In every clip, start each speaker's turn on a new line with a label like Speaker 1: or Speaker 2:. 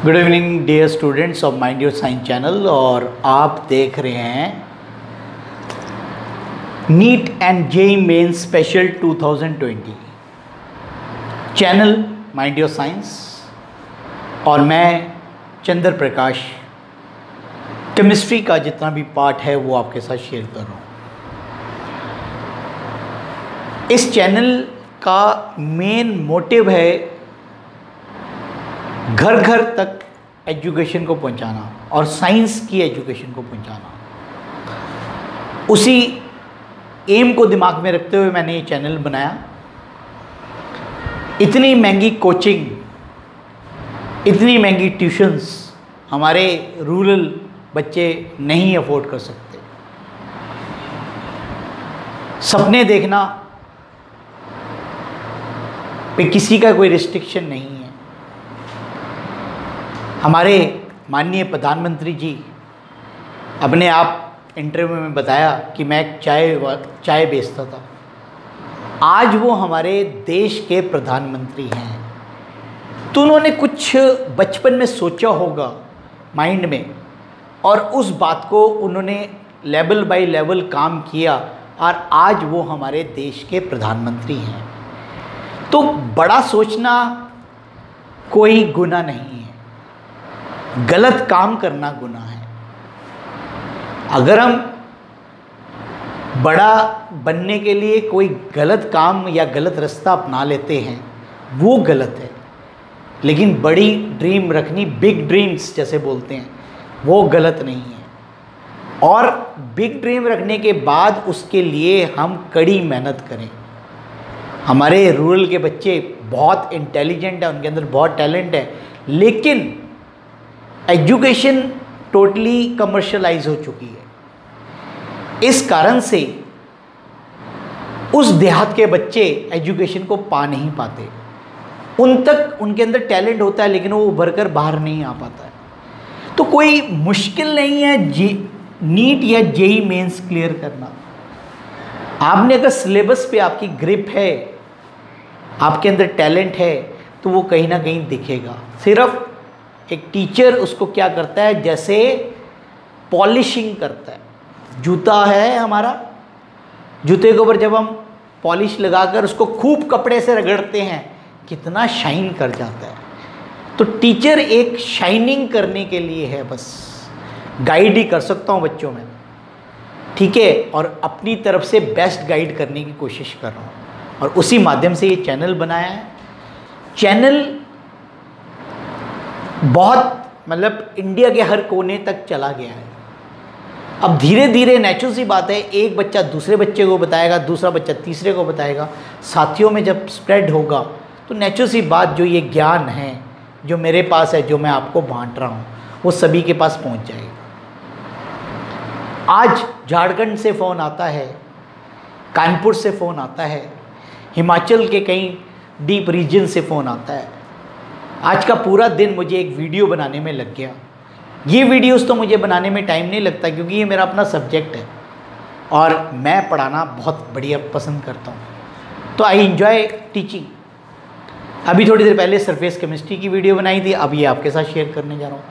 Speaker 1: Good evening dear students of mind your science channel. और आप देख रहे हैं NEET and JEE main special 2020 channel mind your science. और मैं चंद्र प्रकाश केमिस्ट्री का जितना भी पार्ट है वो आपके साथ शेयर कर रहा हूँ। इस चैनल का मेन मोटिव है घर घर तक एजुकेशन को पहुंचाना और साइंस की एजुकेशन को पहुंचाना। उसी एम को दिमाग में रखते हुए मैंने ये चैनल बनाया। इतनी महंगी कोचिंग, इतनी महंगी ट्यूशन्स हमारे रूरल बच्चे नहीं अफोर्ड कर सकते। सपने देखना पे किसी का कोई रिस्ट्रिक्शन नहीं है। हमारे माननीय प्रधानमंत्री जी अपने आप इंटरव्यू में बताया कि मैं चाय बेचता था। आज वो हमारे देश के प्रधानमंत्री हैं। तो उन्होंने कुछ बचपन में सोचा होगा माइंड में, और उस बात को उन्होंने लेवल बाय लेवल काम किया और आज वो हमारे देश के प्रधानमंत्री हैं। तो बड़ा सोचना कोई गुनाह नहीं है, गलत काम करना गुनाह है। अगर हम बड़ा बनने के लिए कोई गलत काम या गलत रास्ता अपना लेते हैं वो गलत है, लेकिन बड़ी ड्रीम रखनी, बिग ड्रीम्स जैसे बोलते हैं, वो गलत नहीं है। और बिग ड्रीम रखने के बाद उसके लिए हम कड़ी मेहनत करें। हमारे रूरल के बच्चे बहुत इंटेलिजेंट हैं, उनके अंदर बहुत टैलेंट है, लेकिन एजुकेशन टोटली कमर्शलाइज हो चुकी है। इस कारण से उस देहात के बच्चे एजुकेशन को पा नहीं पाते। उनके अंदर टैलेंट होता है, लेकिन वो उभर कर बाहर नहीं आ पाता है। तो कोई मुश्किल नहीं है नीट या जेईई मेंस क्लियर करना। आपने अगर सिलेबस पे आपकी ग्रिप है, आपके अंदर टैलेंट है, तो वो कहीं ना कहीं दिखेगा। सिर्फ एक टीचर उसको क्या करता है, जैसे पॉलिशिंग करता है। जूता है हमारा, जूते के ऊपर जब हम पॉलिश लगाकर उसको खूब कपड़े से रगड़ते हैं, कितना शाइन कर जाता है। तो टीचर एक शाइनिंग करने के लिए है, बस गाइड ही कर सकता हूँ बच्चों में, ठीक है, और अपनी तरफ से बेस्ट गाइड करने की कोशिश कर रहा हूँ। और उसी माध्यम से ये चैनल बनाया है। चैनल बहुत मतलब इंडिया के हर कोने तक चला गया है। अब धीरे धीरे नेचुरल सी बात है, एक बच्चा दूसरे बच्चे को बताएगा, दूसरा बच्चा तीसरे को बताएगा, साथियों में जब स्प्रेड होगा तो नेचुरल सी बात, जो ये ज्ञान है जो मेरे पास है, जो मैं आपको बांट रहा हूँ, वो सभी के पास पहुँच जाएगा। आज झारखंड से फ़ोन आता है, कानपुर से फ़ोन आता है, हिमाचल के कई डीप रीजन से फ़ोन आता है। आज का पूरा दिन मुझे एक वीडियो बनाने में लग गया। ये वीडियोस तो मुझे बनाने में टाइम नहीं लगता, क्योंकि ये मेरा अपना सब्जेक्ट है और मैं पढ़ाना बहुत बढ़िया पसंद करता हूँ। तो आई एंजॉय टीचिंग। अभी थोड़ी देर पहले सरफेस केमिस्ट्री की वीडियो बनाई थी, अब ये आपके साथ शेयर करने जा रहा हूँ।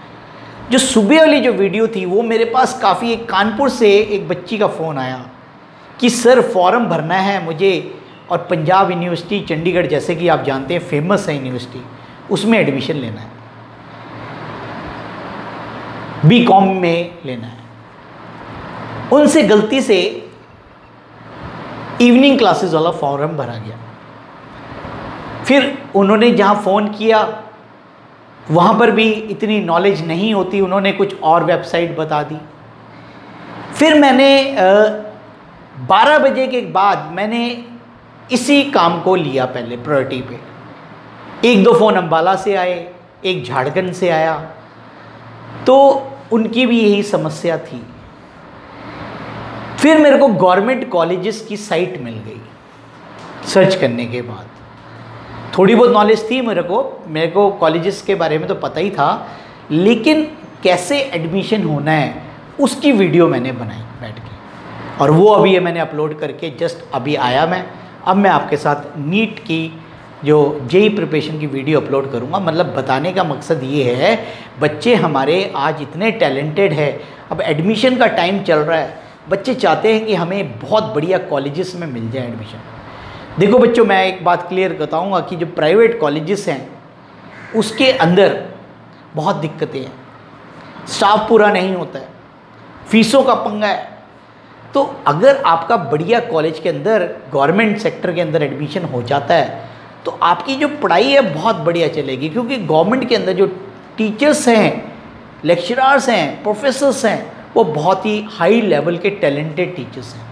Speaker 1: जो सुबह वाली जो वीडियो थी वो मेरे पास काफ़ी, एक कानपुर से एक बच्ची का फ़ोन आया कि सर फॉर्म भरना है मुझे, और पंजाब यूनिवर्सिटी चंडीगढ़ जैसे कि आप जानते हैं फेमस है यूनिवर्सिटी, उसमें एडमिशन लेना है, बीकॉम में लेना है। उनसे गलती से इवनिंग क्लासेस वाला फॉर्म भरा गया। फिर उन्होंने जहाँ फ़ोन किया वहाँ पर भी इतनी नॉलेज नहीं होती, उन्होंने कुछ और वेबसाइट बता दी। फिर मैंने 12 बजे के बाद मैंने इसी काम को लिया पहले प्रायोरिटी पे। एक दो फ़ोन अम्बाला से आए, एक झारखंड से आया, तो उनकी भी यही समस्या थी। फिर मेरे को गवर्नमेंट कॉलेजेस की साइट मिल गई। सर्च करने के बाद थोड़ी बहुत नॉलेज थी मेरे को कॉलेजेस के बारे में तो पता ही था, लेकिन कैसे एडमिशन होना है उसकी वीडियो मैंने बनाई बैठ के, और वो अभी मैंने अपलोड करके जस्ट अभी आया। अब मैं आपके साथ नीट की जो जेई प्रिपरेशन की वीडियो अपलोड करूँगा। मतलब बताने का मकसद ये है, बच्चे हमारे आज इतने टैलेंटेड है, अब एडमिशन का टाइम चल रहा है, बच्चे चाहते हैं कि हमें बहुत बढ़िया कॉलेजेस में मिल जाए एडमिशन। देखो बच्चों, मैं एक बात क्लियर बताऊंगा कि जो प्राइवेट कॉलेजेस हैं उसके अंदर बहुत दिक्कतें हैं, स्टाफ पूरा नहीं होता है, फीसों का पंगा है। तो अगर आपका बढ़िया कॉलेज के अंदर गवर्नमेंट सेक्टर के अंदर एडमिशन हो जाता है तो आपकी जो पढ़ाई है बहुत बढ़िया चलेगी, क्योंकि गवर्नमेंट के अंदर जो टीचर्स हैं, लेक्चरर्स हैं, प्रोफेसर्स हैं, वो बहुत ही हाई लेवल के टैलेंटेड टीचर्स हैं।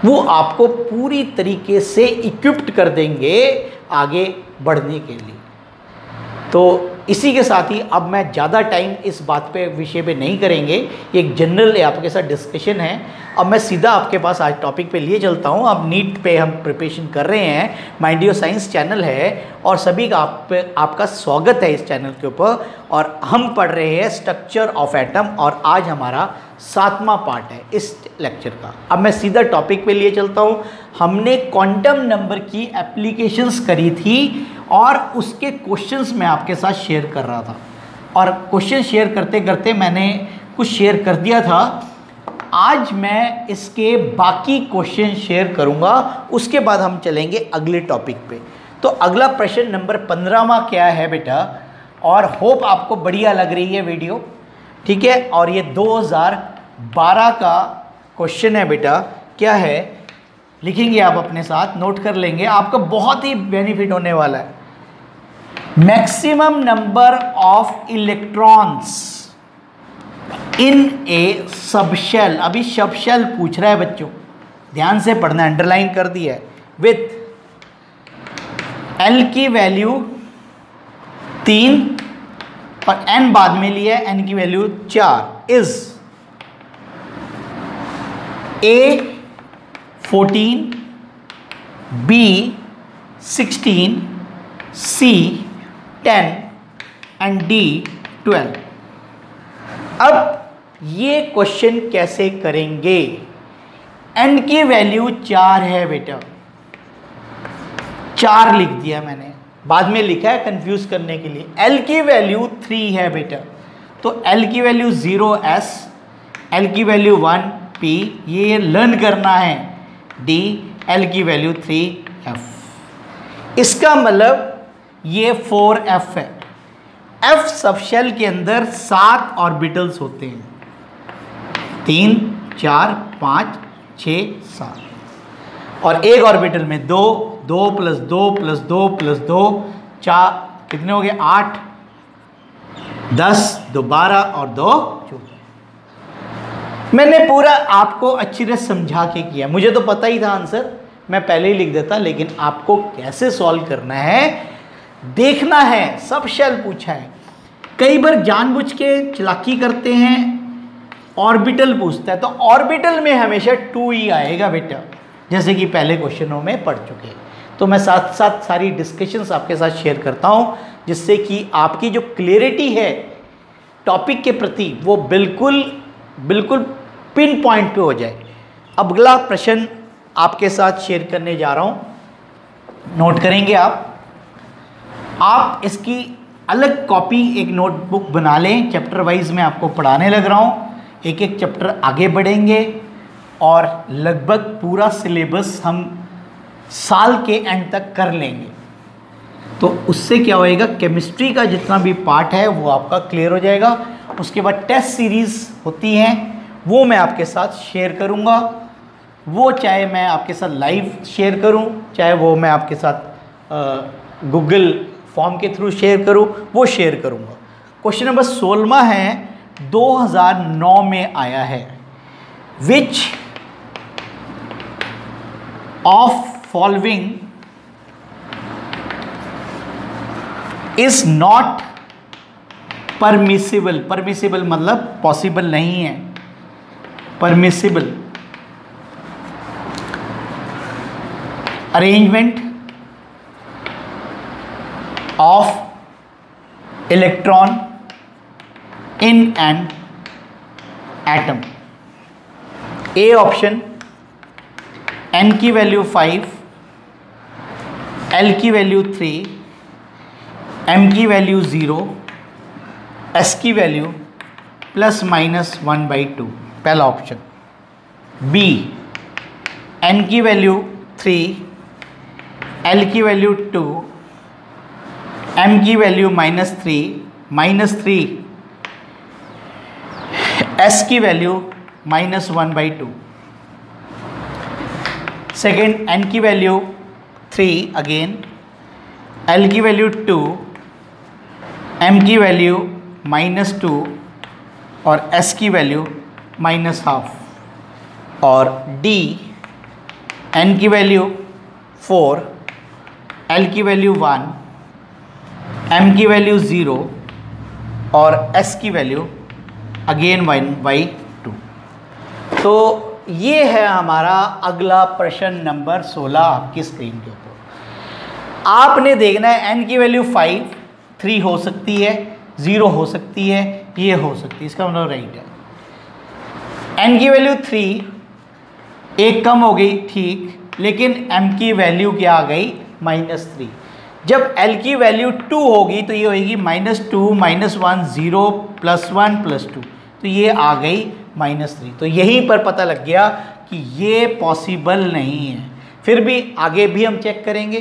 Speaker 1: वो आपको पूरी तरीके से इक्विप्ड कर देंगे आगे बढ़ने के लिए। तो इसी के साथ ही अब मैं ज़्यादा टाइम इस बात पे विषय पे नहीं करेंगे, ये एक जनरल आपके साथ डिस्कशन है। अब मैं सीधा आपके पास आज टॉपिक पे लिए चलता हूँ। अब नीट पे हम प्रिपरेशन कर रहे हैं, माइंडियो साइंस चैनल है और सभी का आपका स्वागत है इस चैनल के ऊपर। और हम पढ़ रहे हैं स्ट्रक्चर ऑफ एटम और आज हमारा 7वां पार्ट है इस लेक्चर का। अब मैं सीधा टॉपिक पे लिए चलता हूँ। हमने क्वांटम नंबर की एप्लीकेशंस करी थी और उसके क्वेश्चंस मैं आपके साथ शेयर कर रहा था, और क्वेश्चन शेयर करते करते मैंने कुछ शेयर कर दिया था। आज मैं इसके बाकी क्वेश्चन शेयर करूंगा, उसके बाद हम चलेंगे अगले टॉपिक पे। तो अगला प्रश्न नंबर 15वां क्या है बेटा, और होप आपको बढ़िया लग रही है वीडियो, ठीक है। और ये 2012 का क्वेश्चन है बेटा। क्या है लिखेंगे आप अपने साथ, नोट कर लेंगे, आपका बहुत ही बेनिफिट होने वाला है। Maximum number of electrons in A subshell. अभी सबशेल पूछ रहा है बच्चों, ध्यान से पढ़ना, अंडरलाइन कर दिया है। विथ एल की वैल्यू 3 और एन बाद में लिया है, एन की value 4 is A 14, B 16, C 10 and D 12। अब ये क्वेश्चन कैसे करेंगे? एन की वैल्यू 4 है बेटा, 4 लिख दिया मैंने, बाद में लिखा है कंफ्यूज करने के लिए। एल की वैल्यू 3 है बेटा, तो एल की वैल्यू 0s, एल की वैल्यू 1p, ये लर्न करना है। डी, एल की वैल्यू 3f। इसका मतलब ये 4f है। f सबशेल के अंदर 7 ऑर्बिटल्स होते हैं, 3, 4, 5, 6, 7, और एक ऑर्बिटल में 2, 2 + 2 + 2 + 2 4, कितने हो गए? 8, 10, 2 12 और 2 14। मैंने पूरा आपको अच्छी तरह समझा के किया, मुझे तो पता ही था आंसर, मैं पहले ही लिख देता, लेकिन आपको कैसे सॉल्व करना है देखना है। सबशेल पूछा है, कई बार जानबूझ के चालाकी करते हैं, ऑर्बिटल पूछता है, तो ऑर्बिटल में हमेशा 2 ही आएगा बेटा, जैसे कि पहले क्वेश्चनों में पढ़ चुके हैं। तो मैं साथ साथ सारी डिस्कशंस आपके साथ शेयर करता हूं, जिससे कि आपकी जो क्लियरिटी है टॉपिक के प्रति वो बिल्कुल पिन पॉइंट पे हो जाए। अब अगला प्रश्न आपके साथ शेयर करने जा रहा हूं, नोट करेंगे आप इसकी अलग कॉपी, एक नोटबुक बना लें। चैप्टर वाइज मैं आपको पढ़ाने लग रहा हूं, एक एक चैप्टर आगे बढ़ेंगे और लगभग पूरा सिलेबस हम साल के एंड तक कर लेंगे। तो उससे क्या होएगा, केमिस्ट्री का जितना भी पार्ट है वो आपका क्लियर हो जाएगा। उसके बाद टेस्ट सीरीज़ होती हैं, वो मैं आपके साथ शेयर करूँगा, वो चाहे मैं आपके साथ लाइव शेयर करूँ, चाहे वो मैं आपके साथ गूगल फॉर्म के थ्रू शेयर करूँ, वो शेयर करूँगा। क्वेश्चन नंबर 16 है, 2009 में आया है। Which of following is not permissible. Permissible मतलब पॉसिबल नहीं है, permissible. Arrangement of electron in an atom. A option, N की वैल्यू 5, L की वैल्यू 3, M की वैल्यू 0, S की वैल्यू ±1/2, पहला ऑप्शन। B, N की वैल्यू 3, L की वैल्यू 2, M की वैल्यू -3, S की वैल्यू -1/2। सेकेंड, N की वैल्यू 3 अगेन, L की वैल्यू 2, M की वैल्यू -2 और S की वैल्यू -1/2। और D, N की वैल्यू 4, L की वैल्यू 1, M की वैल्यू 0 और S की वैल्यू अगेन 1/2। तो ये है हमारा अगला प्रश्न नंबर 16 आपकी स्क्रीन के ऊपर। आपने देखना है n की वैल्यू 5, 3 हो सकती है, 0 हो सकती है, ये हो सकती है, इसका मतलब राइट है। n की वैल्यू 3, एक कम हो गई ठीक, लेकिन m की वैल्यू क्या आ गई -3। जब l की वैल्यू 2 होगी तो ये होगी -2 -1 0 +1 +2, तो ये आ गई -3। तो यहीं पर पता लग गया कि ये पॉसिबल नहीं है। फिर भी आगे भी हम चेक करेंगे।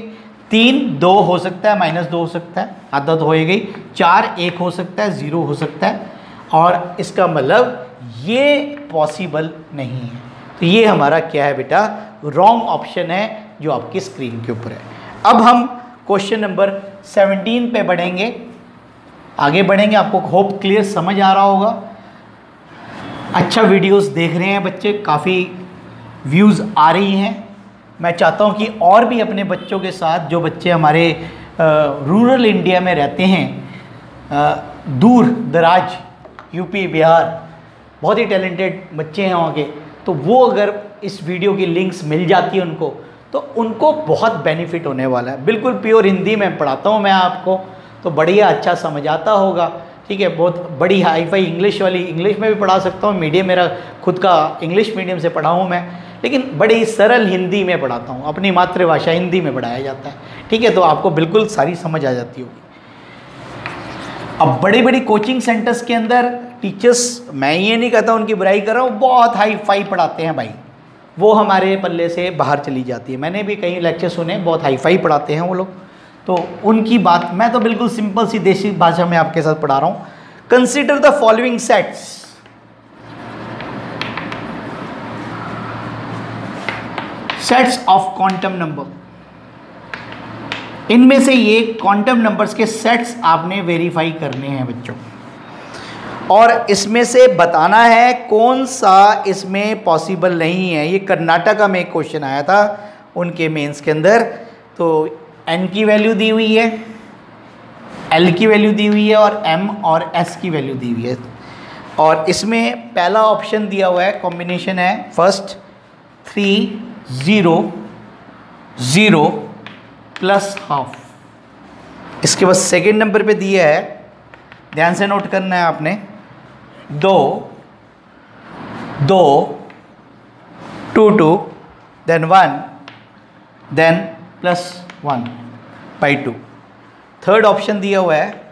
Speaker 1: 3 2 हो सकता है, -2 हो सकता है, आदत हो गई। 4 1 हो सकता है, 0 हो सकता है, और इसका मतलब ये पॉसिबल नहीं है। तो ये हमारा क्या है बेटा, रॉन्ग ऑप्शन है जो आपकी स्क्रीन के ऊपर है। अब हम क्वेश्चन नंबर 17 पे बढ़ेंगे, आगे बढ़ेंगे। आपको होप क्लियर समझ आ रहा होगा। अच्छा वीडियोस देख रहे हैं बच्चे, काफ़ी व्यूज़ आ रही हैं। मैं चाहता हूं कि और भी अपने बच्चों के साथ, जो बच्चे हमारे रूरल इंडिया में रहते हैं, दूर दराज यूपी बिहार, बहुत ही टैलेंटेड बच्चे हैं वहाँ के, तो वो अगर इस वीडियो की लिंक्स मिल जाती है उनको, तो उनको बहुत बेनिफिट होने वाला है। बिल्कुल प्योर हिंदी में पढ़ाता हूँ मैं आपको, तो बढ़िया अच्छा समझ आता होगा। ठीक है, बहुत बड़ी हाई फाई इंग्लिश वाली, इंग्लिश में भी पढ़ा सकता हूँ, मीडियम मेरा खुद का इंग्लिश मीडियम से पढ़ा हूँ मैं, लेकिन बड़ी सरल हिंदी में पढ़ाता हूँ, अपनी मातृभाषा हिंदी में पढ़ाया जाता है। ठीक है, तो आपको बिल्कुल सारी समझ आ जाती होगी। अब बड़ी बड़ी कोचिंग सेंटर्स के अंदर टीचर्स, मैं ये नहीं कहता उनकी बुराई कर रहा हूँ, बहुत हाई फाई पढ़ाते हैं भाई, वो हमारे पल्ले से बाहर चली जाती है। मैंने भी कई लेक्चर सुने, बहुत हाई फाई पढ़ाते हैं वो लोग, तो उनकी बात, मैं तो बिल्कुल सिंपल सी देसी भाषा में आपके साथ पढ़ा रहा हूँ। Consider the following sets, sets of quantum number. इनमें से ये क्वांटम नंबर्स के सेट्स आपने वेरीफाई करने हैं बच्चों, और इसमें से बताना है कौन सा इसमें पॉसिबल नहीं है। ये कर्नाटका में एक क्वेश्चन आया था उनके मेंस के अंदर। तो n की वैल्यू दी हुई है, l की वैल्यू दी हुई है, और m और s की वैल्यू दी हुई है, और इसमें पहला ऑप्शन दिया हुआ है, कॉम्बिनेशन है फर्स्ट 3 0 0 +1/2। इसके बाद सेकेंड नंबर पे दिया है, ध्यान से नोट करना है आपने, 2 2 2 2 देन 1 देन +1/2। थर्ड ऑप्शन दिया हुआ है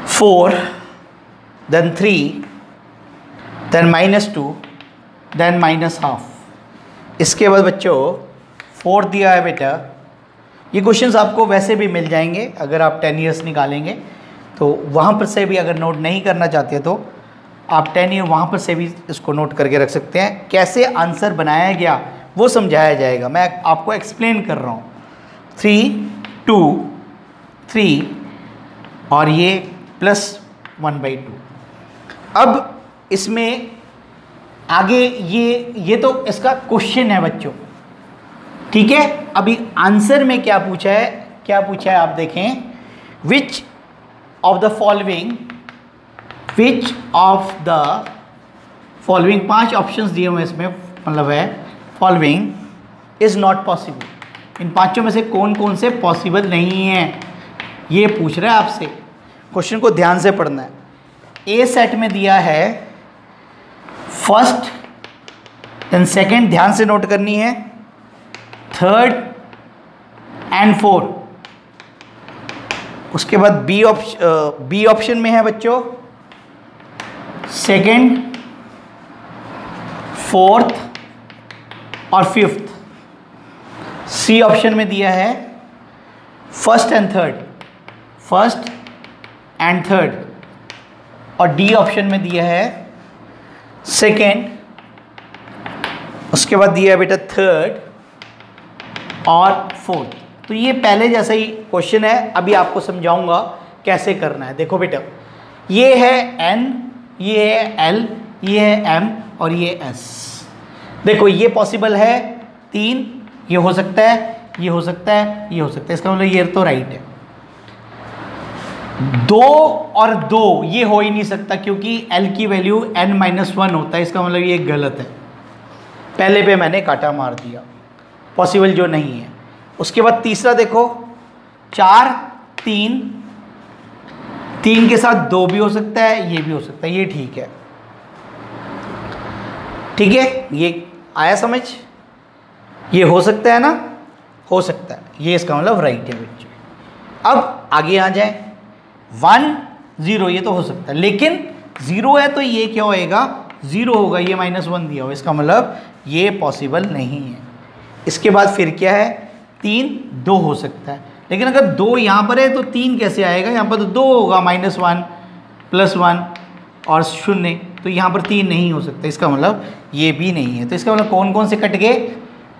Speaker 1: 4 देन 3 देन -2 देन -1/2। इसके बाद बच्चों 4 दिया है बेटा। ये क्वेश्चंस आपको वैसे भी मिल जाएंगे, अगर आप 10 ईयर्स निकालेंगे तो वहाँ पर से भी, अगर नोट नहीं करना चाहते तो आप 10 ईयर वहाँ पर से भी इसको नोट करके रख सकते हैं। कैसे आंसर बनाया गया वो समझाया जाएगा, मैं आपको एक्सप्लेन कर रहा हूँ। 3 2 3 और ये +1/2। अब इसमें आगे ये तो इसका क्वेश्चन है बच्चों, ठीक है। अभी आंसर में क्या पूछा है आप देखें, which of the following 5 options दिए हुए इसमें, मतलब है फॉलोइंग इज नॉट पॉसिबल। इन पांचों में से कौन कौन से पॉसिबल नहीं है, ये पूछ रहा है आपसे। क्वेश्चन को ध्यान से पढ़ना है। ए सेट में दिया है फर्स्ट, देन सेकंड, ध्यान से नोट करनी है, थर्ड N4। उसके बाद बी ऑप्शन में है बच्चों सेकेंड, फोर्थ और फिफ्थ। सी ऑप्शन में दिया है फर्स्ट एंड थर्ड, और डी ऑप्शन में दिया है सेकेंड, उसके बाद दिया है बेटा थर्ड और फोर्थ। तो ये पहले जैसा ही क्वेश्चन है, अभी आपको समझाऊंगा कैसे करना है। देखो बेटा, ये है N, ये है L, ये है M और ये S। देखो ये पॉसिबल है 3, ये हो सकता है, ये हो सकता है, ये हो सकता है, इसका मतलब ये तो राइट है। 2 और 2 ये हो ही नहीं सकता, क्योंकि L की वैल्यू N-1 होता है, इसका मतलब ये गलत है। पहले पे मैंने काटा मार दिया, पॉसिबल जो नहीं है। उसके बाद तीसरा देखो 4, 3 के साथ 2 भी हो सकता है, ये भी हो सकता है, ये ठीक है। ठीक है, ये आया समझ? ये हो सकता है ना, हो सकता है, ये इसका मतलब राइट है बच्चे। अब आगे आ जाए, 1, 0 ये तो हो सकता है, लेकिन 0 है तो ये क्या होएगा, 0 होगा, ये -1 दिया होगा, इसका मतलब ये पॉसिबल नहीं है। इसके बाद फिर क्या है, 3, 2 हो सकता है, लेकिन अगर 2 यहाँ पर है तो 3 कैसे आएगा, यहाँ पर तो 2 होगा, -1 +1 और 0, तो यहाँ पर 3 नहीं हो सकता, इसका मतलब ये भी नहीं है। तो इसका मतलब कौन कौन से कट गए,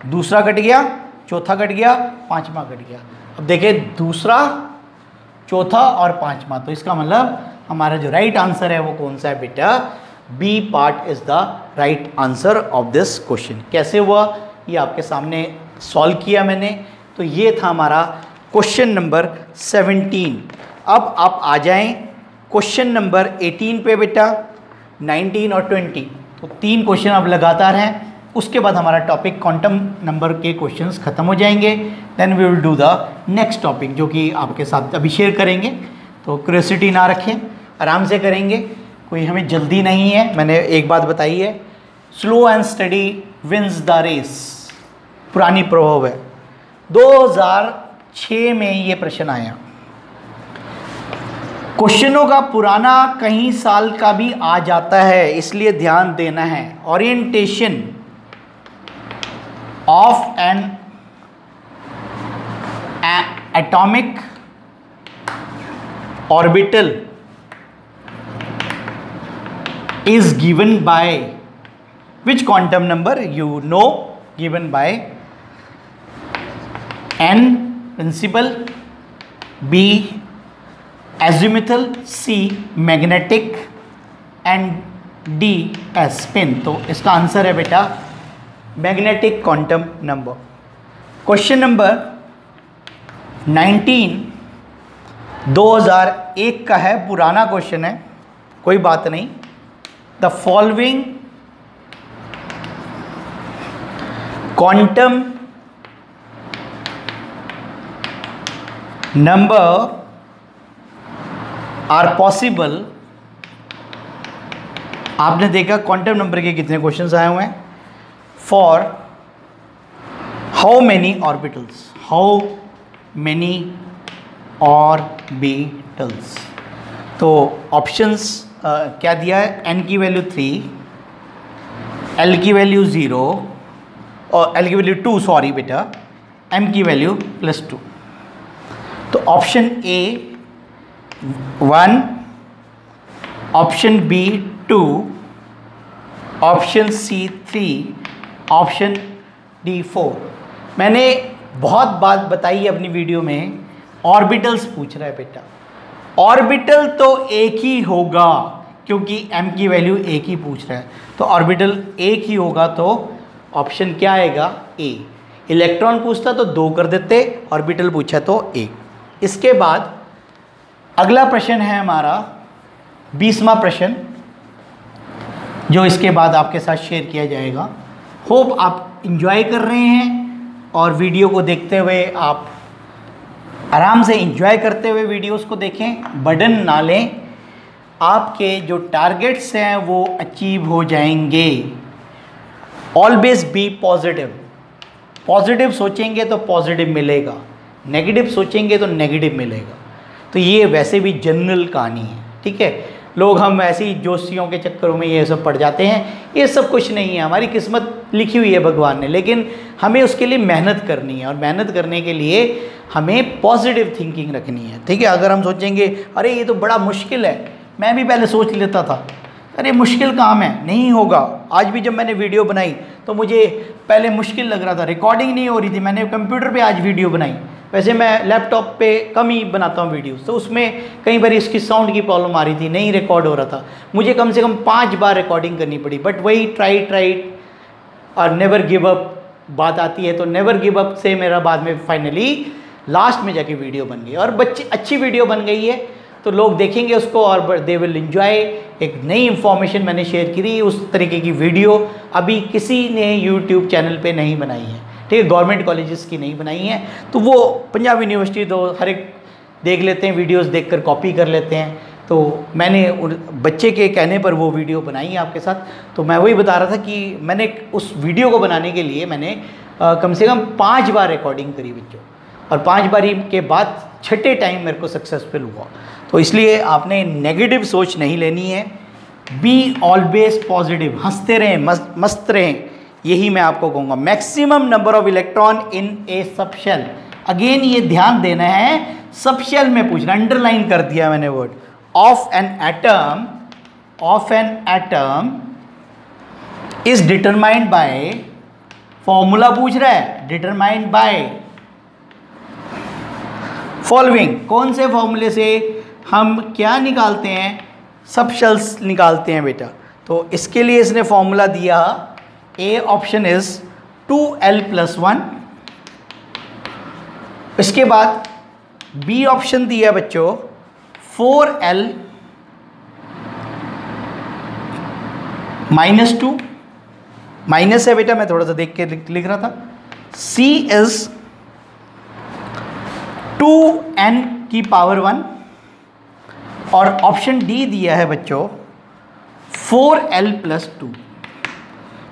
Speaker 1: दूसरा कट गया, चौथा कट गया, पांचवा कट गया। अब देखिए दूसरा, चौथा और पांचवा, तो इसका मतलब हमारा जो राइट आंसर है वो कौन सा है बेटा, B part is the right answer of this question. कैसे हुआ ये आपके सामने सॉल्व किया मैंने। तो ये था हमारा क्वेश्चन नंबर 17। अब आप आ जाएं क्वेश्चन नंबर 18 पे बेटा, 19 और 20। तो 3 क्वेश्चन अब लगातार हैं, उसके बाद हमारा टॉपिक क्वांटम नंबर के क्वेश्चंस खत्म हो जाएंगे। Then we will do the next topic, जो कि आपके साथ अभी शेयर करेंगे। तो क्यूरियोसिटी ना रखें, आराम से करेंगे, कोई हमें जल्दी नहीं है। मैंने एक बात बताई है, slow and study wins the race, पुरानी प्रभाव है। 2006 में ये प्रश्न आया। क्वेश्चनों का पुराना कहीं साल का भी आ जाता है, इसलिए ध्यान देना है। Orientation of N atomic orbital is given by which quantum number, you know, given by n principal, b azimuthal, c magnetic and d spin। तो इसका आंसर है बेटा magnetic quantum number. Question number 19 2001 का है, पुराना क्वेश्चन है, कोई बात नहीं। The following quantum number are possible। आपने देखा क्वांटम नंबर के कितने क्वेश्चंस आए हुए हैं। For how many orbitals, how many orbitals. तो ऑप्शंस क्या दिया है, n की वैल्यू 3, l की वैल्यू 0 और l की वैल्यू 2, सॉरी बेटा, m की वैल्यू +2। तो option A 1, option B 2, option C 3, option D 4। मैंने बहुत बात बताई है अपनी वीडियो में, ऑर्बिटल्स पूछ रहा है बेटा। ऑर्बिटल तो एक ही होगा, क्योंकि m की वैल्यू एक ही पूछ रहा है, तो ऑर्बिटल एक ही होगा। तो ऑप्शन क्या आएगा, ए। इलेक्ट्रॉन पूछता तो 2 कर देते, ऑर्बिटल पूछा तो 1। इसके बाद अगला प्रश्न है हमारा 20वां प्रश्न, जो इसके बाद आपके साथ शेयर किया जाएगा। होप आप इंजॉय कर रहे हैं और वीडियो को देखते हुए आप आराम से इंजॉय करते हुए वीडियोस को देखें, बर्डन ना लें, आपके जो टारगेट्स हैं वो अचीव हो जाएंगे। ऑलवेज बी पॉजिटिव, पॉजिटिव सोचेंगे तो पॉजिटिव मिलेगा। नेगेटिव सोचेंगे तो नेगेटिव मिलेगा। तो ये वैसे भी जनरल कहानी है, ठीक है। लोग हम ऐसे ही जोशियों के चक्करों में ये सब पड़ जाते हैं, ये सब कुछ नहीं है, हमारी किस्मत लिखी हुई है भगवान ने, लेकिन हमें उसके लिए मेहनत करनी है, और मेहनत करने के लिए हमें पॉजिटिव थिंकिंग रखनी है, ठीक है। अगर हम सोचेंगे अरे ये तो बड़ा मुश्किल है, मैं भी पहले सोच लेता था अरे मुश्किल काम है, नहीं होगा। आज भी जब मैंने वीडियो बनाई तो मुझे पहले मुश्किल लग रहा था, रिकॉर्डिंग नहीं हो रही थी, मैंने कंप्यूटर पे आज वीडियो बनाई। वैसे मैं लैपटॉप पे कम ही बनाता हूँ वीडियो, तो उसमें कई बार इसकी साउंड की प्रॉब्लम आ रही थी, नहीं रिकॉर्ड हो रहा था, मुझे कम से कम 5 बार रिकॉर्डिंग करनी पड़ी। बट वही ट्राई और नेवर गिव अप बात आती है, तो नेवर गिव अप से मेरा बाद में फाइनली लास्ट में जाके वीडियो बन गई, और बच्ची अच्छी वीडियो बन गई है, तो लोग देखेंगे उसको और दे विल एंजॉय। एक नई इन्फॉर्मेशन मैंने शेयर करी, उस तरीके की वीडियो अभी किसी ने यूट्यूब चैनल पे नहीं बनाई है, ठीक है, गवर्नमेंट कॉलेजेस की नहीं बनाई है। तो वो पंजाब यूनिवर्सिटी तो हर एक देख लेते हैं, वीडियोस देखकर कॉपी कर लेते हैं, तो मैंने बच्चे के कहने पर वो वीडियो बनाई है आपके साथ। तो मैं वही बता रहा था कि मैंने उस वीडियो को बनाने के लिए मैंने कम से कम 5 बार रिकॉर्डिंग करी बच्चों, और 5 बारी के बाद छठे टाइम मेरे को सक्सेसफुल हुआ। तो इसलिए आपने नेगेटिव सोच नहीं लेनी है, बी ऑलवेज पॉजिटिव, हंसते रहें, मस्त रहें, यही मैं आपको कहूँगा। Maximum number of electron in A subshell, again ये ध्यान देना है, सबशेल में पूछ रहा, अंडरलाइन कर दिया मैंने word, of an atom is determined by, formula पूछ रहा है, डिटरमाइंड बाय फॉलोइंग, कौन से फॉर्मूले से हम क्या निकालते हैं, सबशेल्स निकालते हैं बेटा। तो इसके लिए इसने फॉर्मूला दिया, ए ऑप्शन इज 2l+1, इसके बाद बी ऑप्शन दिया बच्चों 4l -2, माइनस है बेटा, मैं थोड़ा सा देख के लिख रहा था, सी इज 2n⁻⁴, और ऑप्शन डी दिया है बच्चों 4l+2।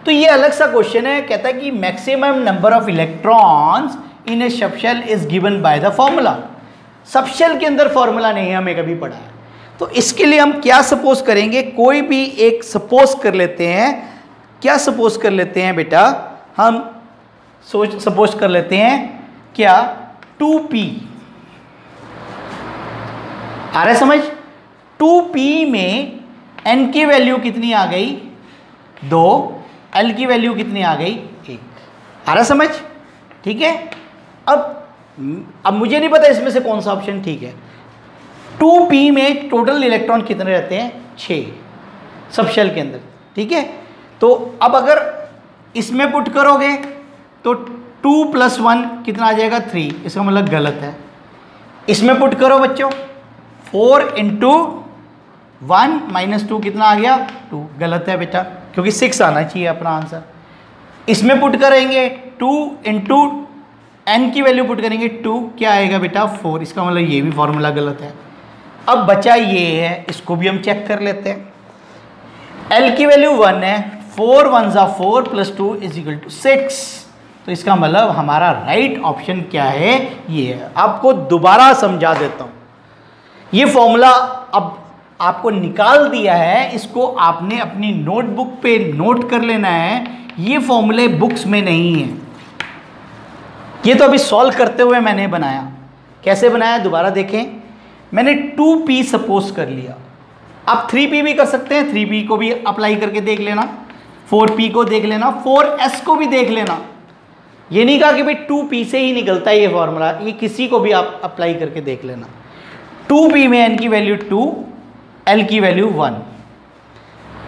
Speaker 1: तो ये अलग सा क्वेश्चन है, कहता है कि maximum number of electrons in A subshell is given by the formula. Subshell के अंदर फॉर्मूला नहीं हमें कभी पढ़ा है, तो इसके लिए हम क्या सपोज करेंगे, कोई भी एक सपोज कर लेते हैं। क्या सपोज कर लेते हैं बेटा, हम सपोज कर लेते हैं क्या, 2p, आ रहा है समझ, 2p में n की वैल्यू कितनी आ गई, 2, l की वैल्यू कितनी आ गई, 1, आ रहा समझ, ठीक है। अब मुझे नहीं पता इसमें से कौन सा ऑप्शन ठीक है। 2p में टोटल इलेक्ट्रॉन कितने रहते हैं, 6 सबशेल के अंदर, ठीक है। तो अब अगर इसमें पुट करोगे तो 2 + 1 कितना आ जाएगा, 3, इसका मतलब गलत है। इसमें पुट करो बच्चों, 4 × 1 - 2 कितना आ गया, 2, गलत है बेटा, क्योंकि 6 आना चाहिए अपना आंसर। इसमें पुट करेंगे 2 × n की वैल्यू पुट करेंगे 2, क्या आएगा बेटा, 4, इसका मतलब ये भी फॉर्मूला गलत है। अब बचा ये है, इसको भी हम चेक कर लेते हैं। l की वैल्यू 1 है, 4 × 1 = 4 + 2 = 6, तो इसका मतलब हमारा राइट ऑप्शन क्या है, ये है। आपको दोबारा समझा देता हूँ, ये फॉर्मूला अब आपको निकाल दिया है, इसको आपने अपनी नोटबुक पे नोट कर लेना है। ये फॉर्मूले बुक्स में नहीं है, ये तो अभी सॉल्व करते हुए मैंने बनाया। कैसे बनाया दोबारा देखें, मैंने 2p सपोज कर लिया, आप 3p भी कर सकते हैं, 3p को भी अप्लाई करके देख लेना, 4p को देख लेना, 4s को भी देख लेना। ये नहीं कहा कि भाई 2p से ही निकलता है ये फॉर्मूला, ये किसी को भी आप अप्लाई करके देख लेना। 2p में n की वैल्यू 2, l की वैल्यू 1,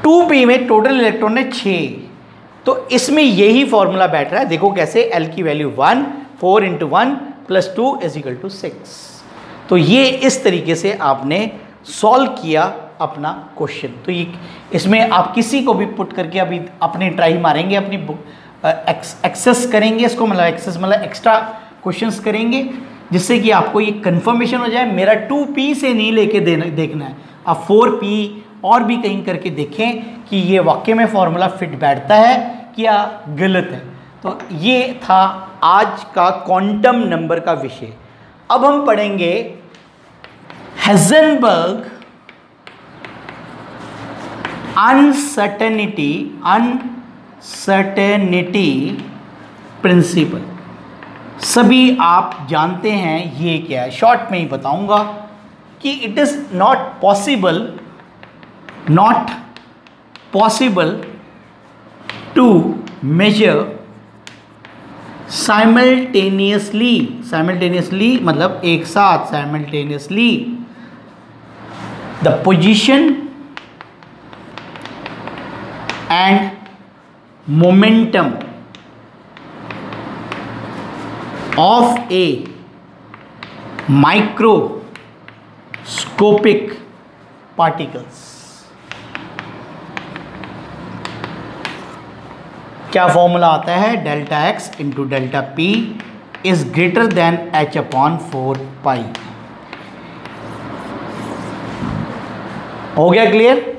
Speaker 1: 2p में टोटल इलेक्ट्रॉन है 6, तो इसमें यही फॉर्मूला बैठ रहा है। देखो कैसे, l की वैल्यू 1, 4 × 1 + 2 = 6। तो ये इस तरीके से आपने सॉल्व किया अपना क्वेश्चन। तो ये इसमें आप किसी को भी पुट करके अभी अपने ट्राई मारेंगे, अपनी बुक एक्सेस करेंगे, इसको मतलब एक्सेस मतलब एक्स्ट्रा क्वेश्चंस करेंगे, जिससे कि आपको ये कंफर्मेशन हो जाए। मेरा 2p से नहीं लेके देखना है, आप 4p और भी कहीं करके देखें कि ये वाकई में फॉर्मूला फिट बैठता है क्या गलत है। तो ये था आज का क्वांटम नंबर का विषय। अब हम पढ़ेंगे हेज़नबर्ग अनसर्टेनिटी प्रिंसिपल। सभी आप जानते हैं ये क्या है, शॉर्ट में ही बताऊंगा कि it is not possible to measure simultaneously मतलब एक साथ simultaneously the position and momentum of a microscopic particles। क्या फॉर्मूला आता है? Delta x into delta p is greater than h upon 4 pi. हो गया क्लियर?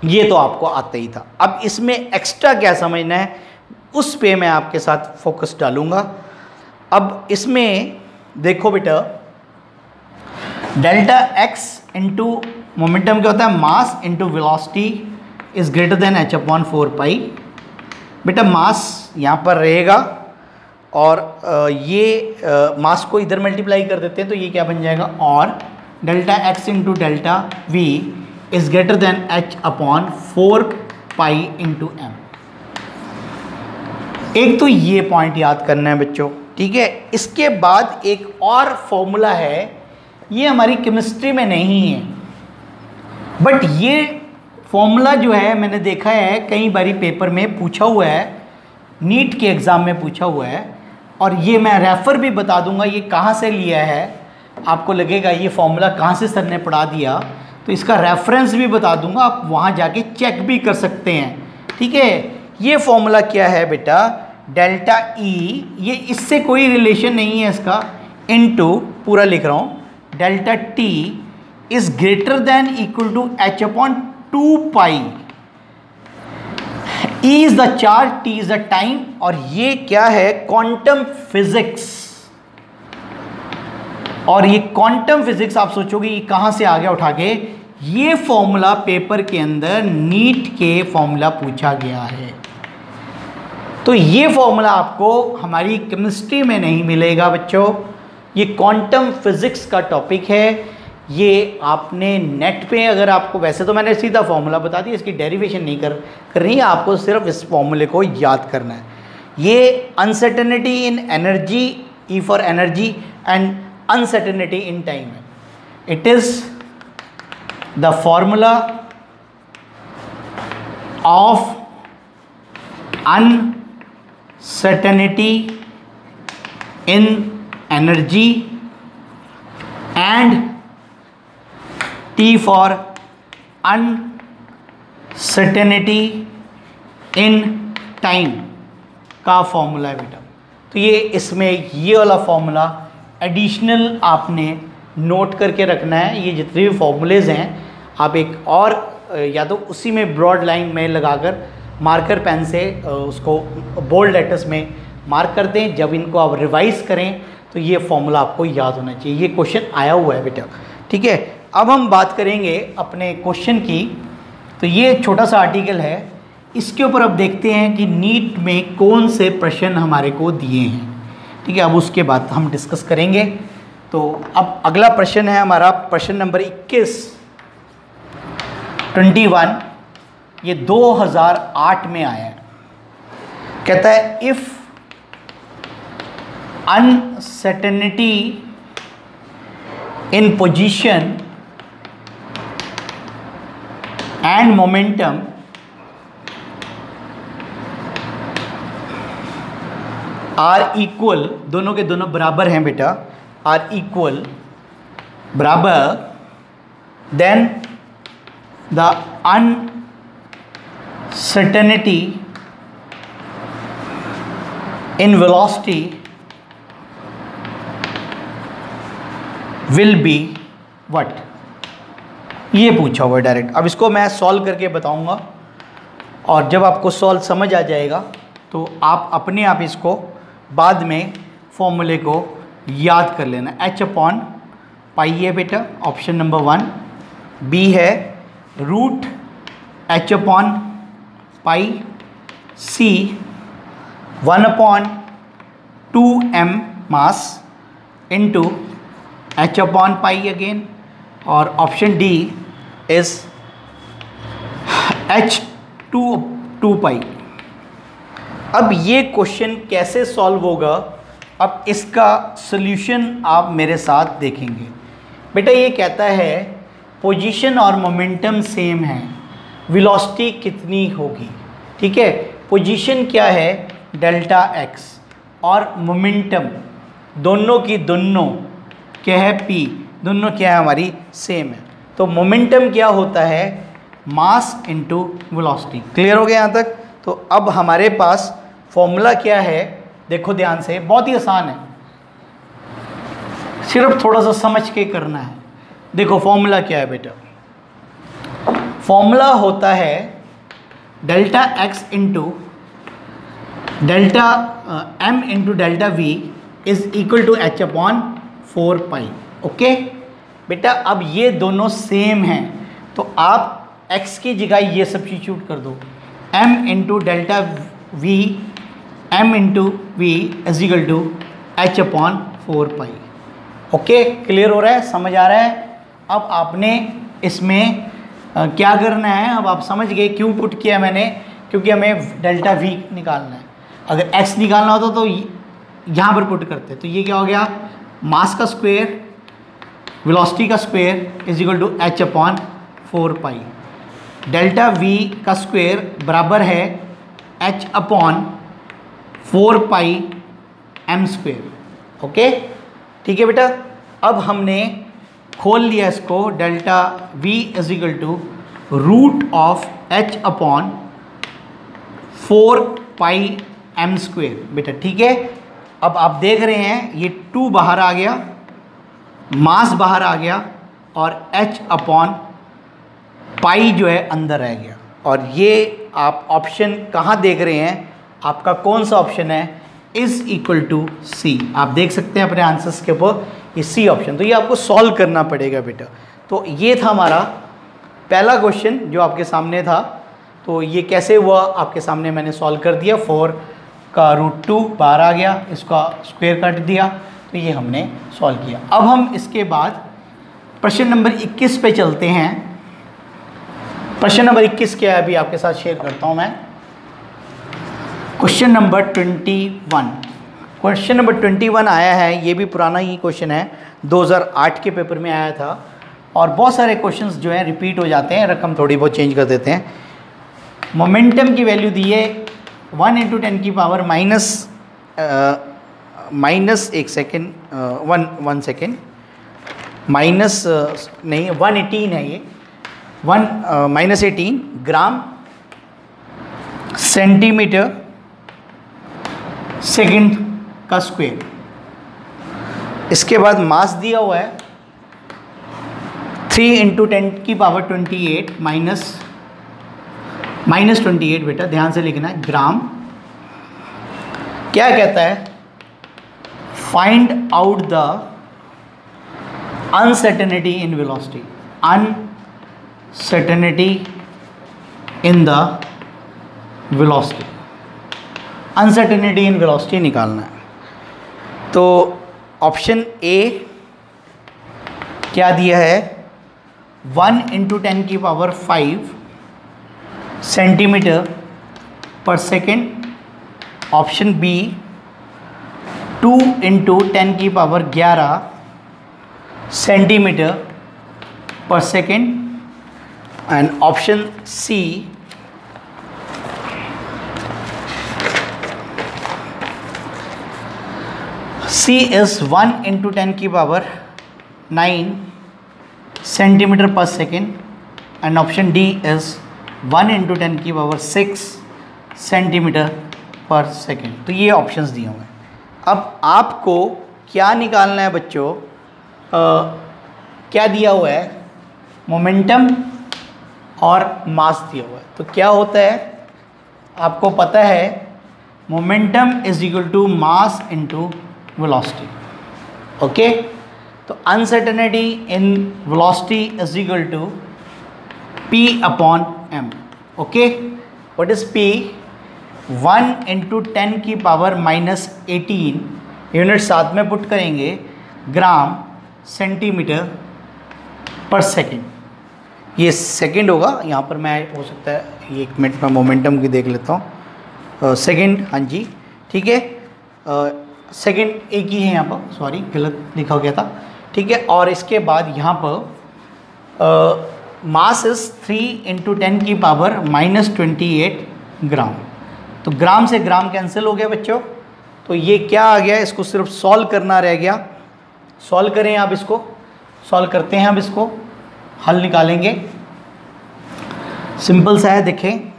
Speaker 1: ये तो आपको आता ही था। अब इसमें एक्स्ट्रा क्या समझना है उस पे मैं आपके साथ फोकस डालूंगा। अब इसमें देखो बेटा, डेल्टा एक्स इंटू मोमेंटम क्या होता है? मास into velocity is greater than h upon 4 पाई। बेटा मास यहाँ पर रहेगा और ये मास को इधर मल्टीप्लाई कर देते हैं तो ये क्या बन जाएगा? और delta x into delta v is greater than h upon 4 pi into m. एक तो ये पॉइंट याद करना है बच्चों, ठीक है। इसके बाद एक और फॉर्मूला है, ये हमारी केमिस्ट्री में नहीं है, बट ये फॉर्मूला जो है मैंने देखा है कई बारी पेपर में पूछा हुआ है, नीट के एग्ज़ाम में पूछा हुआ है, और ये मैं रेफ़र भी बता दूंगा ये कहाँ से लिया है। आपको लगेगा ये फॉर्मूला कहाँ से सर ने पढ़ा दिया, तो इसका रेफरेंस भी बता दूंगा, आप वहाँ जाके चेक भी कर सकते हैं, ठीक है। ये फॉर्मूला क्या है बेटा? डेल्टा ई, ये इससे कोई रिलेशन नहीं है इसका, इनटू पूरा लिख रहा हूँ, delta t is greater than equal to h upon 2 pi. E is the charge, T is the time, और ये क्या है? Quantum physics. और ये क्वांटम फिजिक्स आप सोचोगे ये कहाँ से आ गया उठा के? ये फॉर्मूला पेपर के अंदर नीट के फॉर्मूला पूछा गया है, तो ये फॉर्मूला आपको हमारी केमिस्ट्री में नहीं मिलेगा बच्चों। ये क्वांटम फिजिक्स का टॉपिक है, ये आपने नेट पे अगर आपको, वैसे तो मैंने सीधा फॉर्मूला बता दिया, इसकी डेरिवेशन नहीं करनी है, आपको सिर्फ इस फॉर्मूले को याद करना है। ये uncertainty in energy, E for energy, and uncertainty in time है। It is the formula of uncertainty in energy and T for uncertainty in time का फॉर्मूला है बेटा। तो ये इसमें ये वाला फॉर्मूला एडिशनल आपने नोट करके रखना है। ये जितने भी फॉर्मूलेज हैं आप एक और या तो उसी में ब्रॉड लाइन में लगाकर मार्कर पेन से उसको बोल्ड लेटर्स में मार्क कर दें। जब इनको आप रिवाइज करें तो ये फॉर्मूला आपको याद होना चाहिए। ये क्वेश्चन आया हुआ है बेटा, ठीक है। अब हम बात करेंगे अपने क्वेश्चन की। तो ये छोटा सा आर्टिकल है, इसके ऊपर अब देखते हैं कि नीट में कौन से प्रश्न हमारे को दिए हैं, ठीक है। अब उसके बाद हम डिस्कस करेंगे। तो अब अगला प्रश्न है हमारा प्रश्न नंबर 21, ये 2008 में आया है। कहता है if uncertainty in position and momentum are equal, दोनों के दोनों बराबर हैं बेटा, आर इक्वल बराबर, then the uncertainty in velocity will be what. ये पूछा हुआ है डायरेक्ट। अब इसको मैं सॉल्व करके बताऊंगा, और जब आपको सॉल्व समझ आ जाएगा तो आप अपने आप इसको बाद में फॉर्मूले को याद कर लेना, h अपॉन पाई है बेटा ऑप्शन नंबर 1। बी है रूट h अपॉन पाई। सी 1 upon 2m mass into h upon pi again. और ऑप्शन डी इज h 2 पाई। अब ये क्वेश्चन कैसे सॉल्व होगा, अब इसका सॉल्यूशन आप मेरे साथ देखेंगे। बेटा ये कहता है पोजीशन और मोमेंटम सेम है, वेलोसिटी कितनी होगी। ठीक है, पोजीशन क्या है डेल्टा x और मोमेंटम दोनों की दोनों क्या है p, दोनों क्या है हमारी सेम है। तो मोमेंटम क्या होता है मास इनटू वेलोसिटी। क्लियर हो गया यहाँ तक। तो अब हमारे पास फॉर्मूला क्या है, देखो ध्यान से, बहुत ही आसान है, सिर्फ थोड़ा सा समझ के करना है। देखो फॉर्मूला क्या है बेटा, फॉर्मूला होता है delta x into delta m into delta v is equal to h upon 4 pi. Okay बेटा, अब ये दोनों सेम हैं तो आप x की जगह ये सब्स्टिट्यूट कर दो, m into delta v, m into v is equal to h upon 4 pi. Okay, clear हो रहा है, समझ आ रहा है। अब आपने इसमें क्या करना है, अब आप समझ गए क्यों पुट किया मैंने, क्योंकि हमें डेल्टा v निकालना है। अगर x निकालना होता तो यहाँ पर पुट करते। तो ये क्या हो गया, मास का स्क्वायर वेलोसिटी का square is equal to h upon 4 pi. Delta v का स्क्वायर बराबर है h upon 4 pi m square. Okay ठीक है बेटा। अब हमने खोल लिया इसको, delta v is equal to root of h upon 4 pi m square बेटा। ठीक है, अब आप देख रहे हैं ये 2 बाहर आ गया, मास बाहर आ गया और h अपॉन पाई जो है अंदर रह गया। और ये आप ऑप्शन कहाँ देख रहे हैं, आपका कौन सा ऑप्शन है, इज इक्वल टू सी। आप देख सकते हैं अपने आंसर्स के ऊपर ये सी ऑप्शन। तो ये आपको सॉल्व करना पड़ेगा बेटा। तो ये था हमारा पहला क्वेश्चन जो आपके सामने था। तो ये कैसे हुआ आपके सामने मैंने सॉल्व कर दिया, 4 का रूट 2 बाहर आ गया, इसका स्क्वायर काट दिया, तो ये हमने सॉल्व किया। अब हम इसके बाद प्रश्न नंबर 21 पे चलते हैं। प्रश्न नंबर 21 क्या है अभी आपके साथ शेयर करता हूँ मैं। क्वेश्चन नंबर 21, क्वेश्चन नंबर 21 आया है, ये भी पुराना ही क्वेश्चन है, 2008 के पेपर में आया था। और बहुत सारे क्वेश्चंस जो हैं रिपीट हो जाते हैं, रकम थोड़ी बहुत चेंज कर देते हैं। मोमेंटम की वैल्यू दी है 1 × 10 की पावर माइनस एक सेकेंड, 1 सेकेंड, माइनस नहीं 118 है ये, -18 ग्राम सेंटीमीटर सेकंड का स्क्वायर। इसके बाद मास दिया हुआ है 3 × 10 की पावर 28 माइनस 28 बेटा ध्यान से लिखना है, ग्राम। क्या कहता है, find out the uncertainty in velocity, uncertainty in the velocity, uncertainty in velocity निकालना है। तो ऑप्शन ए क्या दिया है, 1 × 10 की power 5 centimetre per second. Option B 2 × 10 की power 11 centimetre per second. And option C is 1 × 10 की power 9 centimetre per second. And option D is 1 × 10 की पावर 6 सेंटीमीटर पर सेकेंड। तो ये ऑप्शंस दिए हुए हैं। अब आपको क्या निकालना है बच्चों, क्या दिया हुआ है, मोमेंटम और मास दिया हुआ है। तो क्या होता है आपको पता है, momentum is equal to mass into velocity. Okay, तो uncertainty in velocity is equal to P upon m. Okay, what is P? 1 into 10 की पावर माइनस 18, यूनिट साथ में पुट करेंगे, ग्राम सेंटीमीटर पर सेकेंड. ये सेकेंड होगा, यहाँ पर मैं हो सकता है ये 1 मिनट में मोमेंटम की देख लेता हूँ. सेकेंड, हाँ जी ठीक है, सेकेंड एक ही है यहाँ पर, सॉरी गलत लिखा गया था. ठीक है, और इसके बाद यहाँ पर मास इज 3 इंटू 10 की पावर माइनस 28 ग्राम. तो ग्राम से ग्राम कैंसिल हो गया बच्चों. तो ये क्या आ गया, इसको सिर्फ सॉल्व करना रह गया. सॉल्व करें आप, इसको सॉल्व करते हैं. अब इसको हल निकालेंगे, सिंपल सा है. देखें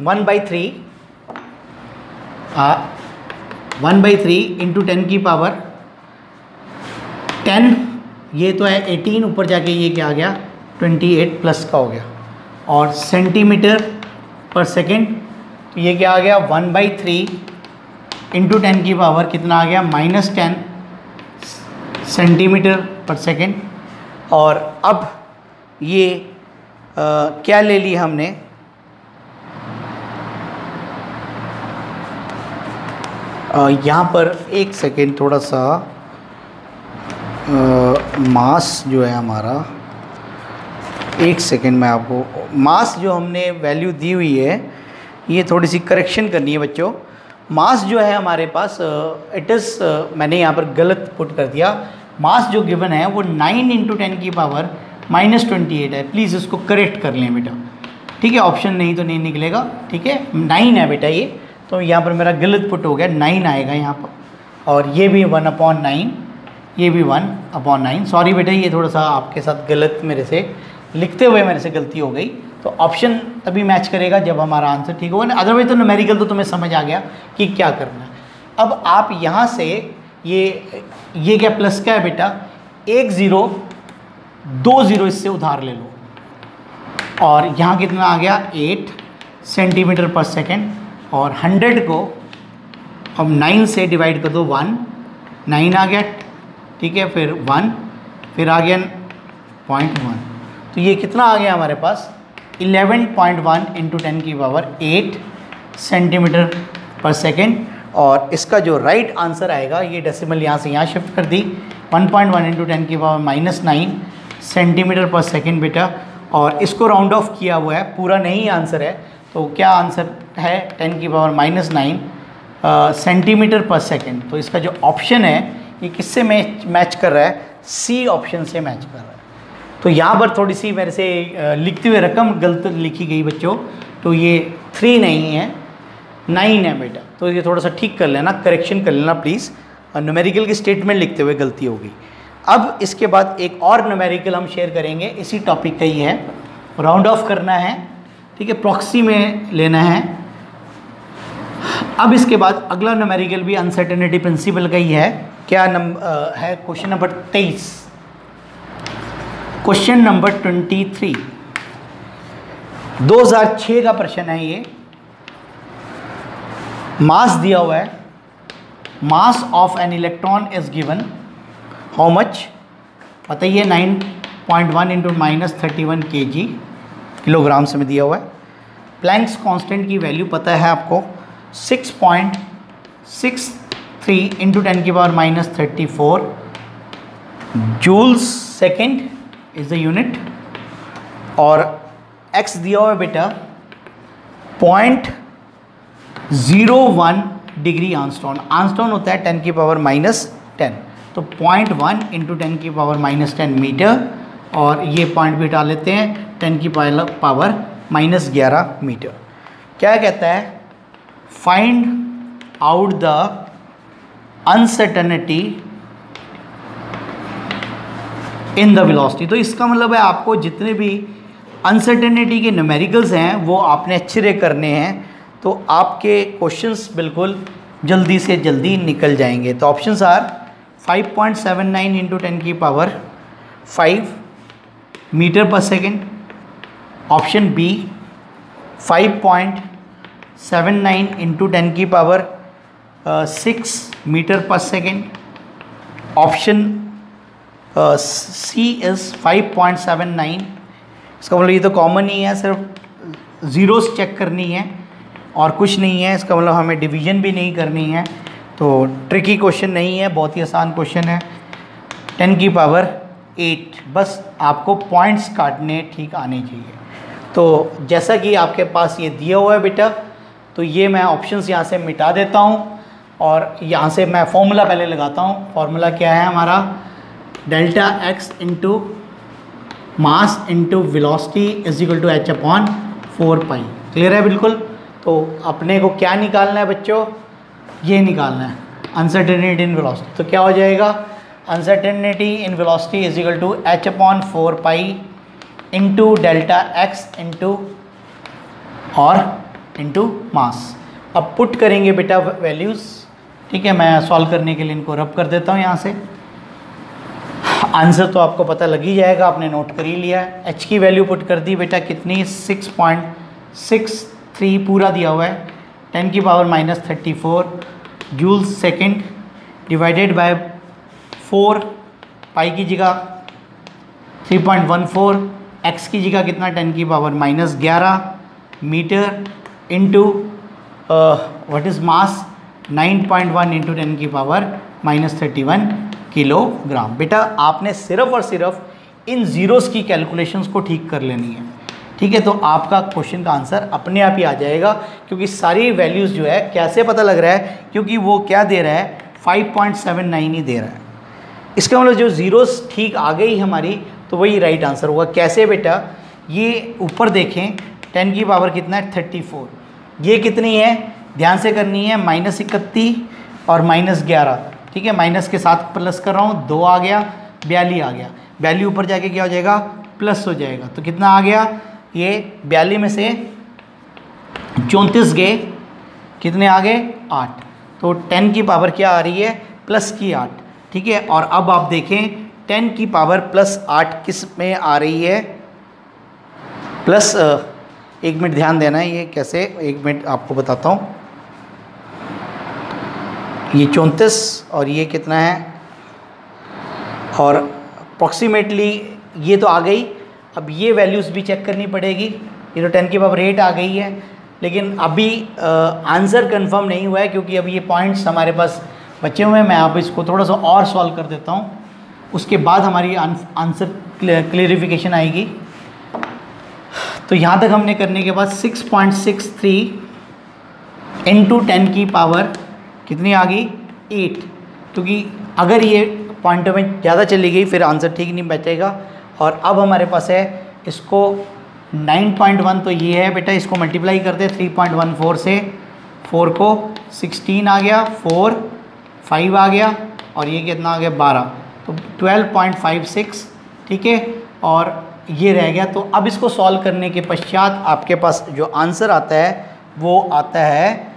Speaker 1: 1/3 इंटू 10 की पावर 10, ये तो है 18, ऊपर जाके ये क्या आ गया 28 प्लस का हो गया. और सेंटीमीटर पर सेकेंड, तो ये क्या आ गया 1/3 इंटू 10 की पावर कितना आ गया -10 सेंटीमीटर पर सेकेंड. और अब ये क्या ले ली हमने, यहाँ पर एक सेकेंड, थोड़ा सा मास जो है हमारा, एक सेकेंड में आपको मास जो हमने वैल्यू दी हुई है ये थोड़ी सी करेक्शन करनी है बच्चों. मास जो है हमारे पास इट इज़, मैंने यहाँ पर गलत पुट कर दिया. मास जो गिवन है वो 9 इंटू 10 की पावर माइनस 28 है. प्लीज़ इसको करेक्ट कर लें बेटा. ठीक है, ऑप्शन नहीं तो नहीं निकलेगा. ठीक है, 9 है बेटा ये, तो यहाँ पर मेरा गलत पुट हो गया, 9 आएगा यहाँ पर. और ये भी 1/9, ये भी 1/9. सॉरी बेटा, ये थोड़ा सा आपके साथ गलत मेरे से लिखते हुए मेरे से गलती हो गई. तो ऑप्शन तभी मैच करेगा जब हमारा आंसर ठीक होगा ना, अदरवाइज तो न्यूमेरिकल तो तुम्हें समझ आ गया कि क्या करना है. अब आप यहाँ से ये क्या प्लस का है बेटा, 1 0 2 0 इससे उधार ले लो. और यहाँ कितना आ गया 8 सेंटीमीटर पर सेकेंड. और 100 को अब 9 से डिवाइड कर दो, 1 9 आ गया. ठीक है, फिर 1, फिर आ गया 0.1. तो ये कितना आ गया हमारे पास 11.1 इंटू 10 की पावर 8 सेंटीमीटर पर सेकेंड. और इसका जो राइट आंसर आएगा, ये डेसिमल यहाँ से यहाँ शिफ्ट कर दी, 1.1 इंटू 10 की पावर -9 सेंटीमीटर पर सेकेंड बेटा. और इसको राउंड ऑफ किया हुआ है, पूरा नहीं आंसर है. तो क्या आंसर है 10 की पावर -9 सेंटीमीटर पर सेकेंड. तो इसका जो ऑप्शन है ये किससे मैच कर रहा है, सी ऑप्शन से मैच कर रहा है. तो यहाँ पर थोड़ी सी मेरे से लिखते हुए रकम गलत लिखी गई बच्चों. तो ये 3 नहीं है, 9 है बेटा. तो ये थोड़ा सा ठीक कर लेना, करेक्शन कर लेना प्लीज़. न्यूमेरिकल की स्टेटमेंट लिखते हुए गलती हो गई. अब इसके बाद एक और न्यूमेरिकल हम शेयर करेंगे, इसी टॉपिक का ही है, राउंड ऑफ करना है. ठीक है, प्रॉक्सी में लेना है. अब इसके बाद अगला न्यूमेरिकल भी अनसर्टेनिटी प्रिंसिपल का ही है. क्या है क्वेश्चन नंबर 23. क्वेश्चन नंबर 23 2006 का प्रश्न है ये. मास दिया हुआ है, mass of an electron is given, how much बताइए, 9.1 इंटू -31 kg किलोग्राम से में दिया हुआ है. प्लैंक्स कांस्टेंट की वैल्यू पता है आपको, 6.63 इंटू 10 की power -34 joules second is the unit. और x दिया हुआ है बेटा 0.01 डिग्री आर्मस्ट्रॉन. आर्मस्ट्रॉन होता है 10 की पावर -10. तो 0.1 इंटू 10 की पावर -10 मीटर. और ये पॉइंट भी हटा लेते हैं, 10 की पावर -11 मीटर. क्या कहता है, find out the uncertainty in the velocity. तो इसका मतलब है आपको जितने भी अनसर्टेनिटी के न्यूमेरिकल्स हैं वो आपने अच्छे से करने हैं. तो आपके क्वेश्चंस बिल्कुल जल्दी से जल्दी निकल जाएंगे. तो ऑप्शंस आर 5.79 इंटू 10 की power 5 metre per second. Option B 5.79 into 10 की power 6 metre per second. Option C is 5.79। इसका मतलब ये तो कॉमन ही है, सिर्फ ज़ीरोस चेक करनी है और कुछ नहीं है। इसका मतलब हमें डिवीज़न भी नहीं करनी है, तो ट्रिकी क्वेश्चन नहीं है, बहुत ही आसान क्वेश्चन है। 10 की पावर 8, बस आपको पॉइंट्स काटने ठीक आने चाहिए। तो जैसा कि आपके पास ये दिया हुआ है बेटा, तो ये मैं ऑप्शंस यहाँ से मिटा देता हूँ और यहाँ से मैं फॉर्मूला पहले लगाता हूँ। फॉर्मूला क्या है हमारा, delta x into mass into velocity is equal to h upon 4 pi. Clear है बिल्कुल। तो अपने को क्या निकालना है बच्चों, ये निकालना है अनसर्टेनिटी इन वेलोसिटी। तो क्या हो जाएगा, uncertainty in velocity is equal to h upon 4 pi into delta x into और इंटू मास। अब पुट करेंगे बेटा वैल्यूज़, ठीक है। मैं सॉल्व करने के लिए इनको रब कर देता हूँ यहाँ से। आंसर तो आपको पता लग ही जाएगा, आपने नोट कर ही लिया है। एच की वैल्यू पुट कर दी बेटा कितनी, 6.63 पूरा दिया हुआ है। 10 की power -34 joule second divided by 4, pi की जगह 3.14, एक्स की जगह कितना 10 की power -11 metre into what is mass 9.1 into 10 की पावर -31 किलोग्राम। बेटा आपने सिर्फ और सिर्फ इन ज़ीरोज़ की कैलकुलेशंस को ठीक कर लेनी है, ठीक है। तो आपका क्वेश्चन का आंसर अपने आप ही आ जाएगा, क्योंकि सारी वैल्यूज़ जो है कैसे पता लग रहा है, क्योंकि वो क्या दे रहा है 5.79 ही दे रहा है। इसका मतलब जो ज़ीरोज़ ठीक आ गई हमारी, तो वही राइट आंसर होगा। कैसे बेटा, ये ऊपर देखें 10 की पावर कितना है 34, ये कितनी है ध्यान से करनी है, -31 और -11, ठीक है। माइनस के साथ प्लस कर रहा हूँ, 2 आ गया, 42 आ गया। 42 ऊपर जाके क्या हो जाएगा, प्लस हो जाएगा। तो कितना आ गया, ये 42 में से 34 गए, कितने आ गए 8। तो 10 की पावर क्या आ रही है, प्लस की 8, ठीक है। और अब आप देखें 10 की पावर +8 किस में आ रही है, प्लस 1 मिनट ध्यान देना है, ये कैसे, 1 मिनट आपको बताता हूँ। ये 34 और ये कितना है, और अप्रॉक्सीमेटली ये तो आ गई। अब ये वैल्यूज़ भी चेक करनी पड़ेगी। ये तो 10 की पावर 8 आ गई है, लेकिन अभी आंसर कंफर्म नहीं हुआ है, क्योंकि अभी ये पॉइंट्स हमारे पास बचे हुए हैं। मैं आप इसको थोड़ा सा और सॉल्व कर देता हूँ, उसके बाद हमारी आंसर क्लियरिफिकेशन आएगी। तो यहाँ तक हमने करने के बाद 6.63 इंटू 10 की पावर कितनी आ गई 8, क्योंकि अगर ये पॉइंटों में ज़्यादा चली गई फिर आंसर ठीक नहीं बचेगा। और अब हमारे पास है इसको 9.1, तो ये है बेटा, इसको मल्टीप्लाई करते 3.14 से, 4 को 16 आ गया, 4 5 आ गया, और ये कितना आ गया 12, तो 12.56, ठीक है। और ये रह गया। तो अब इसको सॉल्व करने के पश्चात आपके पास जो आंसर आता है वो आता है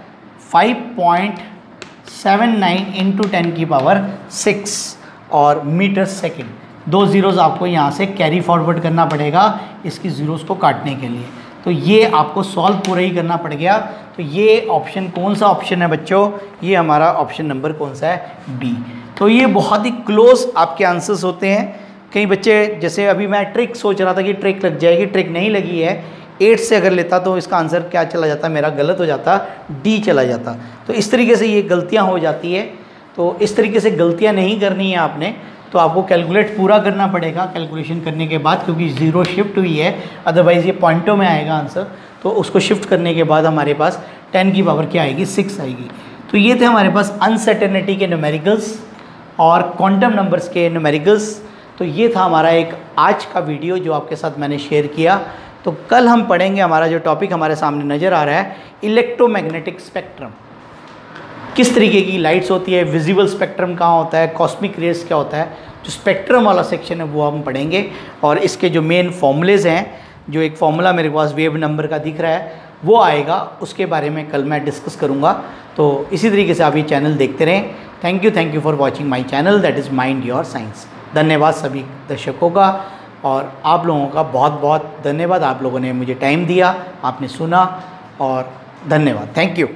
Speaker 1: 5.79 इंटू 10 की पावर 6 और मीटर सेकेंड। 2 ज़ीरोज़ आपको यहाँ से कैरी फॉरवर्ड करना पड़ेगा इसकी ज़ीरोज़ को काटने के लिए। तो ये आपको सॉल्व पूरा ही करना पड़ गया। तो ये ऑप्शन कौन सा ऑप्शन है बच्चों, ये हमारा ऑप्शन नंबर कौन सा है, बी। तो ये बहुत ही क्लोज आपके आंसर्स होते हैं। कई बच्चे, जैसे अभी मैं ट्रिक सोच रहा था कि ट्रिक लग जाएगी, ट्रिक नहीं लगी है। 8 से अगर लेता तो इसका आंसर क्या चला जाता, मेरा गलत हो जाता, डी चला जाता। तो इस तरीके से ये गलतियाँ हो जाती है। तो इस तरीके से गलतियाँ नहीं करनी है आपने, तो आपको कैलकुलेट पूरा करना पड़ेगा कैलकुलेशन करने के बाद, क्योंकि ज़ीरो शिफ्ट हुई है, अदरवाइज़ ये पॉइंटों में आएगा आंसर। तो उसको शिफ्ट करने के बाद हमारे पास 10 की पावर क्या आएगी, 6 आएगी। तो ये थे हमारे पास अनसर्टेनिटी के न्यूमेरिकल्स और क्वांटम नंबर्स के न्यूमेरिकल्स। तो ये था हमारा एक आज का वीडियो जो आपके साथ मैंने शेयर किया। तो कल हम पढ़ेंगे, हमारा जो टॉपिक हमारे सामने नज़र आ रहा है, इलेक्ट्रोमैग्नेटिक स्पेक्ट्रम। किस तरीके की लाइट्स होती है, विजिबल स्पेक्ट्रम कहाँ होता है, कॉस्मिक रेज क्या होता है, जो स्पेक्ट्रम वाला सेक्शन है वो हम पढ़ेंगे। और इसके जो मेन फॉर्मूलेज़ हैं, जो एक फार्मूला मेरे पास वेव नंबर का दिख रहा है वो आएगा, उसके बारे में कल मैं डिस्कस करूँगा। तो इसी तरीके से आप ये चैनल देखते रहें। Thank you for watching my channel, that is mind your science. धन्यवाद सभी दर्शकों का, और आप लोगों का बहुत बहुत धन्यवाद। आप लोगों ने मुझे टाइम दिया, आपने सुना, और धन्यवाद, थैंक यू।